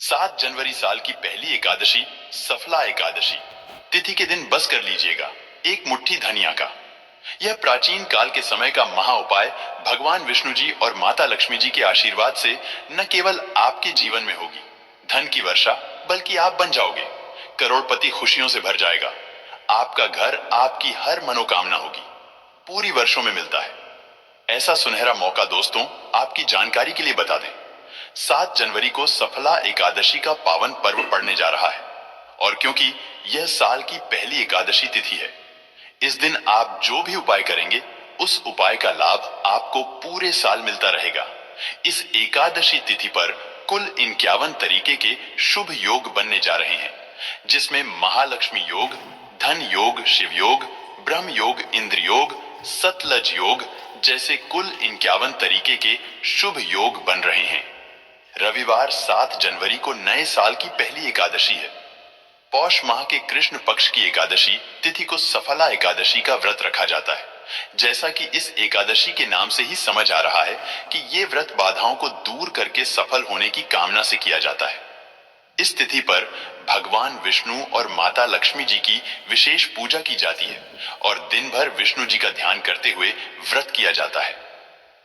7 जनवरी साल की पहली एकादशी सफला एकादशी तिथि के दिन बस कर लीजिएगा एक मुट्ठी धनिया का। यह प्राचीन काल के समय का महा उपाय भगवान विष्णु जी और माता लक्ष्मी जी के आशीर्वाद से न केवल आपके जीवन में होगी धन की वर्षा, बल्कि आप बन जाओगे करोड़पति। खुशियों से भर जाएगा आपका घर, आपकी हर मनोकामना होगी। पूरी वर्षों में मिलता है ऐसा सुनहरा मौका। दोस्तों, आपकी जानकारी के लिए बता दें, 7 जनवरी को सफला एकादशी का पावन पर्व पड़ने जा रहा है। और क्योंकि यह साल की पहली एकादशी तिथि है, इस दिन आप जो भी उपाय करेंगे उस उपाय का लाभ आपको पूरे साल मिलता रहेगा। इस एकादशी तिथि पर कुल 51 तरीके के शुभ योग बनने जा रहे हैं, जिसमें महालक्ष्मी योग, धन योग, शिव योग, ब्रह्म योग, इंद्र योग, सतलज योग जैसे कुल 51 तरीके के शुभ योग बन रहे हैं। रविवार 7 जनवरी को नए साल की पहली एकादशी है। पौष माह के कृष्ण पक्ष की एकादशी तिथि को सफला एकादशी का व्रत रखा जाता है। जैसा कि इस एकादशी के नाम से ही समझ आ रहा है कि ये व्रत बाधाओं को दूर करके सफल होने की कामना से किया जाता है। इस तिथि पर भगवान विष्णु और माता लक्ष्मी जी की विशेष पूजा की जाती है और दिन भर विष्णु जी का ध्यान करते हुए व्रत किया जाता है।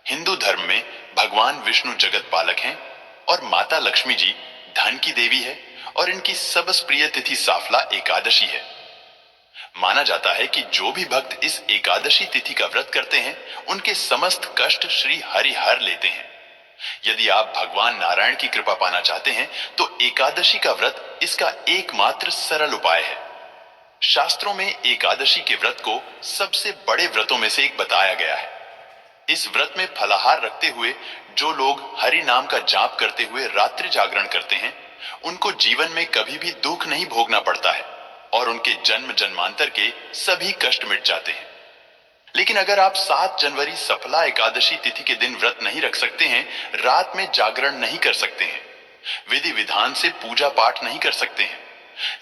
हिंदू धर्म में भगवान विष्णु जगत पालक हैं और माता लक्ष्मी जी धन की देवी है और इनकी सबसे प्रिय तिथि सफला एकादशी है। माना जाता है कि जो भी भक्त इस एकादशी तिथि का व्रत करते हैं उनके समस्त कष्ट श्री हरि हर लेते हैं। यदि आप भगवान नारायण की कृपा पाना चाहते हैं तो एकादशी का व्रत इसका एकमात्र सरल उपाय है। शास्त्रों में एकादशी के व्रत को सबसे बड़े व्रतों में से एक बताया गया है। इस व्रत में फलाहार रखते हुए जो लोग हरि नाम का जाप करते हुए रात्रि जागरण करते हैं, उनको जीवन में कभी भी दुख नहीं भोगना पड़ता है और उनके जन्म जन्मांतर के सभी कष्ट मिट जाते हैं। लेकिन अगर आप 7 जनवरी सफला एकादशी तिथि के दिन व्रत नहीं रख सकते हैं, रात में जागरण नहीं कर सकते हैं, विधि विधान से पूजा पाठ नहीं कर सकते हैं,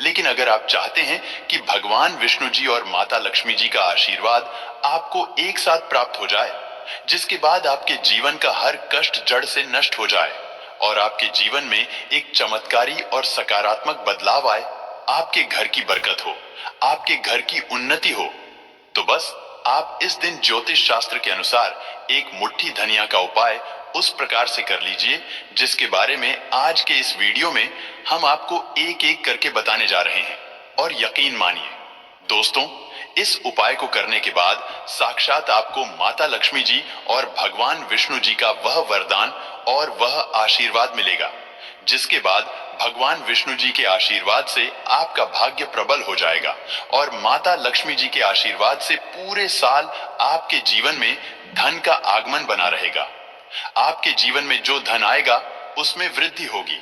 लेकिन अगर आप चाहते हैं कि भगवान विष्णु जी और माता लक्ष्मी जी का आशीर्वाद आपको एक साथ प्राप्त हो जाए, जिसके बाद आपके जीवन का हर कष्ट जड़ से नष्ट हो जाए और आपके जीवन में एक चमत्कारी और सकारात्मक बदलाव आए, आपके घर की बरकत हो, आपके घर की उन्नति हो, तो बस आप इस दिन ज्योतिष शास्त्र के अनुसार एक मुट्ठी धनिया का उपाय उस प्रकार से कर लीजिए जिसके बारे में आज के इस वीडियो में हम आपको एक एक करके बताने जा रहे हैं। और यकीन मानिए दोस्तों, इस उपाय को करने के बाद साक्षात आपको माता लक्ष्मी जी और भगवान विष्णु जी का वह वरदान और वह आशीर्वाद मिलेगा, जिसके बाद भगवान विष्णु जी के आशीर्वाद से आपका भाग्य प्रबल हो जाएगा और माता लक्ष्मी जी के आशीर्वाद से पूरे साल आपके जीवन में धन का आगमन बना रहेगा। आपके जीवन में जो धन आएगा उसमें वृद्धि होगी।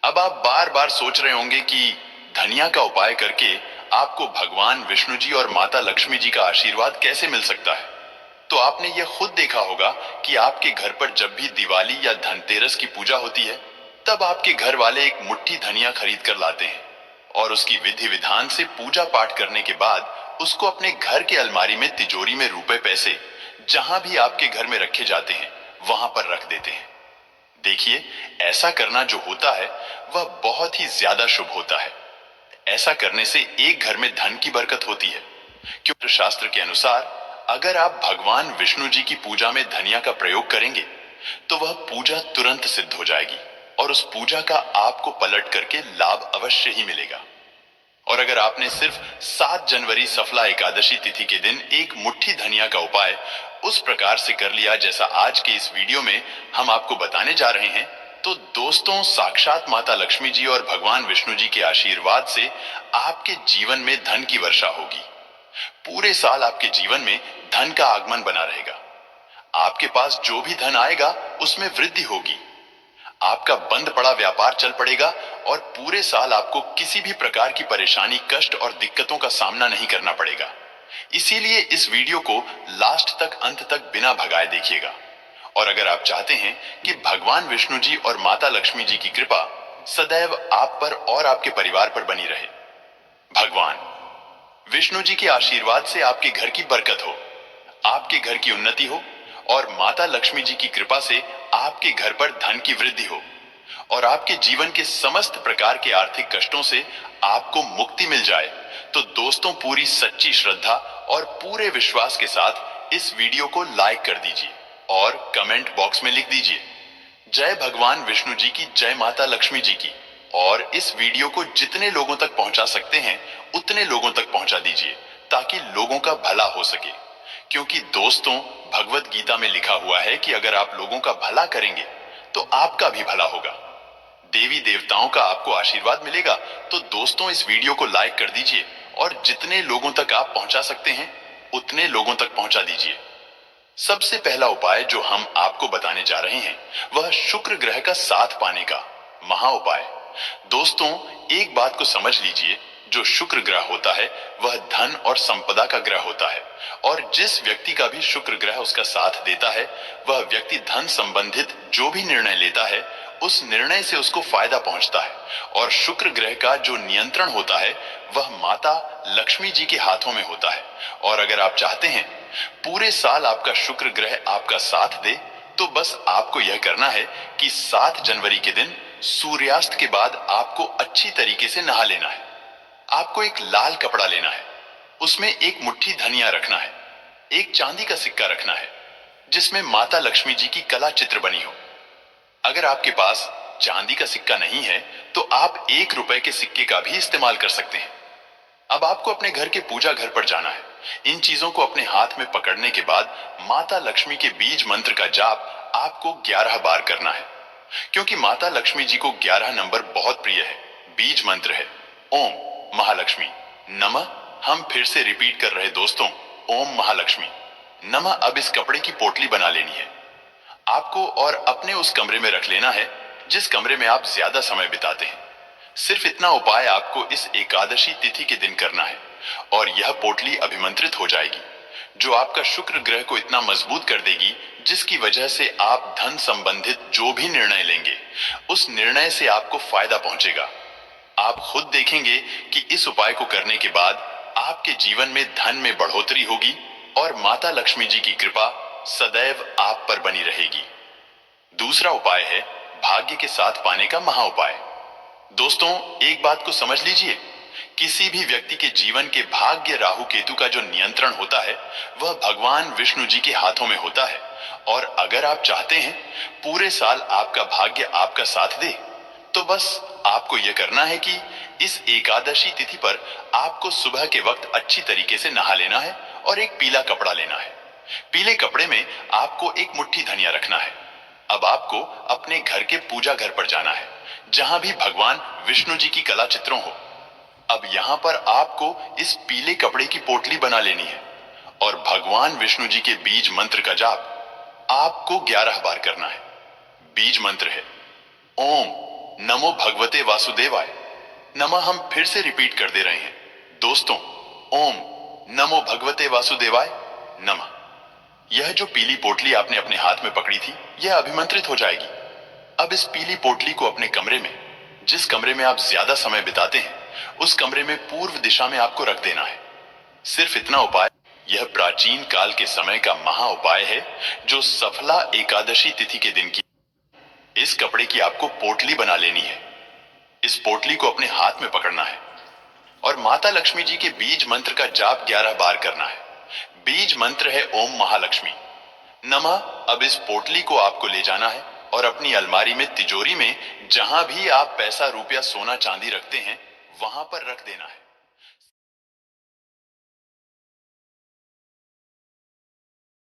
अब आप बार बार सोच रहे होंगे कि धनिया का उपाय करके आपको भगवान विष्णु जी और माता लक्ष्मी जी का आशीर्वाद कैसे मिल सकता है। तो आपने यह खुद देखा होगा कि आपके घर पर जब भी दिवाली या धनतेरस की पूजा होती है, तब आपके घर वाले एक मुट्ठी धनिया खरीद कर लाते हैं और उसकी विधि विधान से पूजा पाठ करने के बाद उसको अपने घर के अलमारी में, तिजोरी में रुपए पैसे जहां भी आपके घर में रखे जाते हैं वहां पर रख देते हैं। देखिए, ऐसा करना जो होता है वह बहुत ही ज्यादा शुभ होता है। ऐसा करने से एक घर में धन की बरकत होती है, क्योंकि शास्त्र के अनुसार अगर आप भगवान विष्णु जी की पूजा में धनिया का प्रयोग करेंगे तो वह पूजा तुरंत सिद्ध हो जाएगी और उस पूजा का आपको पलट करके लाभ अवश्य ही मिलेगा। और अगर आपने सिर्फ 7 जनवरी सफला एकादशी तिथि के दिन एक मुट्ठी धनिया का उपाय उस प्रकार से कर लिया जैसा आज के इस वीडियो में हम आपको बताने जा रहे हैं, तो दोस्तों, साक्षात माता लक्ष्मी जी और भगवान विष्णु जी के आशीर्वाद से आपके जीवन में धन की वर्षा होगी। पूरे साल आपके जीवन में धन का आगमन बना रहेगा। आपके पास जो भी धन आएगा उसमें वृद्धि होगी। आपका बंद पड़ा व्यापार चल पड़ेगा और पूरे साल आपको किसी भी प्रकार की परेशानी, कष्ट और दिक्कतों का सामना नहीं करना पड़ेगा। इसीलिए इस वीडियो को लास्ट तक, अंत तक बिना भगाए देखिएगा। और अगर आप चाहते हैं कि भगवान विष्णु जी और माता लक्ष्मी जी की कृपा सदैव आप पर और आपके परिवार पर बनी रहे, भगवान विष्णु जी के आशीर्वाद से आपके घर की बरकत हो, आपके घर की उन्नति हो और माता लक्ष्मी जी की कृपा से आपके घर पर धन की वृद्धि हो और आपके जीवन के समस्त प्रकार के आर्थिक कष्टों से आपको मुक्ति मिल जाए, तो दोस्तों पूरी सच्ची श्रद्धा और पूरे विश्वास के साथ इस वीडियो को लाइक कर दीजिए और कमेंट बॉक्स में लिख दीजिए जय भगवान विष्णु जी की, जय माता लक्ष्मी जी की। और इस वीडियो को जितने लोगों तक पहुंचा सकते हैं उतने लोगों तक पहुंचा दीजिए ताकि लोगों का भला हो सके। क्योंकि दोस्तों, भगवत गीता में लिखा हुआ है कि अगर आप लोगों का भला करेंगे तो आपका भी भला होगा, देवी देवताओं का आपको आशीर्वाद मिलेगा। तो दोस्तों, इस वीडियो को लाइक कर दीजिए और जितने लोगों तक आप पहुंचा सकते हैं उतने लोगों तक पहुंचा दीजिए। सबसे पहला उपाय जो हम आपको बताने जा रहे हैं वह शुक्र ग्रह का साथ पाने का महा उपाय। दोस्तों, एक बात को समझ लीजिए, जो शुक्र ग्रह होता है वह धन और संपदा का ग्रह होता है, और जिस व्यक्ति का भी शुक्र ग्रह उसका साथ देता है वह व्यक्ति धन संबंधित जो भी निर्णय लेता है उस निर्णय से उसको फायदा पहुंचता है। और शुक्र ग्रह का जो नियंत्रण होता है वह माता लक्ष्मी जी के हाथों में होता है। और अगर आप चाहते हैं पूरे साल आपका शुक्र ग्रह आपका साथ दे, तो बस आपको यह करना है कि 7 जनवरी के दिन सूर्यास्त के बाद आपको अच्छी तरीके से नहा लेना है। आपको एक लाल कपड़ा लेना है, उसमें एक मुट्ठी धनिया रखना है, एक चांदी का सिक्का रखना है जिसमें माता लक्ष्मी जी की कला चित्र बनी हो। अगर आपके पास चांदी का सिक्का नहीं है तो आप 1 रुपए के सिक्के का भी इस्तेमाल कर सकते हैं। अब आपको अपने घर के पूजा घर पर जाना है। इन चीजों को अपने हाथ में पकड़ने के बाद माता लक्ष्मी के बीज मंत्र का जाप आपको 11 बार करना है, क्योंकि माता लक्ष्मी जी को 11 नंबर बहुत प्रिय है। बीज मंत्र है ओम महालक्ष्मी नमः। हम फिर से रिपीट कर रहे दोस्तों, ओम महालक्ष्मी नमः। अब इस कपड़े की पोटली बना लेनी है आपको और अपने उस कमरे में रख लेना है जिस कमरे में आप ज्यादा समय बिताते हैं। सिर्फ इतना उपाय आपको इस एकादशी तिथि के दिन करना है और यह पोटली अभिमंत्रित हो जाएगी, जो आपका शुक्र ग्रह को इतना मजबूत कर देगी जिसकी वजह से आप धन संबंधित जो भी निर्णय लेंगे उस निर्णय से आपको फायदा पहुंचेगा। आप खुद देखेंगे कि इस उपाय को करने के बाद आपके जीवन में धन में बढ़ोतरी होगी और माता लक्ष्मी जी की कृपा सदैव आप पर बनी रहेगी। दूसरा उपाय है भाग्य के साथ पाने का महा उपाय। दोस्तों, एक बात को समझ लीजिए, किसी भी व्यक्ति के जीवन के भाग्य राहु केतु का जो नियंत्रण होता है वह भगवान विष्णु जी के हाथों में होता है। और अगर आप चाहते हैं पूरे साल आपका भाग्य आपका साथ दे, तो बस आपको यह करना है कि इस एकादशी तिथि पर आपको सुबह के वक्त अच्छी तरीके से नहा लेना है और एक पीला कपड़ा लेना है। पीले कपड़े में आपको एक मुट्ठी धनिया रखना है। अब आपको अपने घर के पूजा घर पर जाना है जहां भी भगवान विष्णु जी की कला चित्रों हो। अब यहां पर आपको इस पीले कपड़े की पोटली बना लेनी है और भगवान विष्णु जी के बीज मंत्र का जाप आपको 11 बार करना है। बीज मंत्र है ओम नमो भगवते वासुदेवाय नमः। हम फिर से रिपीट कर दे रहे हैं दोस्तों, ओम नमो भगवते वासुदेवाय नमः। यह जो पीली पोटली आपने अपने हाथ में पकड़ी थी यह अभिमंत्रित हो जाएगी। अब इस पीली पोटली को अपने कमरे में, जिस कमरे में आप ज्यादा समय बिताते हैं उस कमरे में पूर्व दिशा में आपको रख देना है। सिर्फ इतना उपाय, यह प्राचीन काल के समय का महा उपाय है जो सफला एकादशी तिथि के दिन की। इस कपड़े की आपको पोटली बना लेनी है। इस पोटली को अपने हाथ में पकड़ना है और माता लक्ष्मी जी के बीज मंत्र का जाप 11 बार करना है। बीज मंत्र है ओम महालक्ष्मी नमः। अब इस पोटली को आपको ले जाना है और अपनी अलमारी में, तिजोरी में, जहां भी आप पैसा रुपया सोना चांदी रखते हैं वहां पर रख देना है।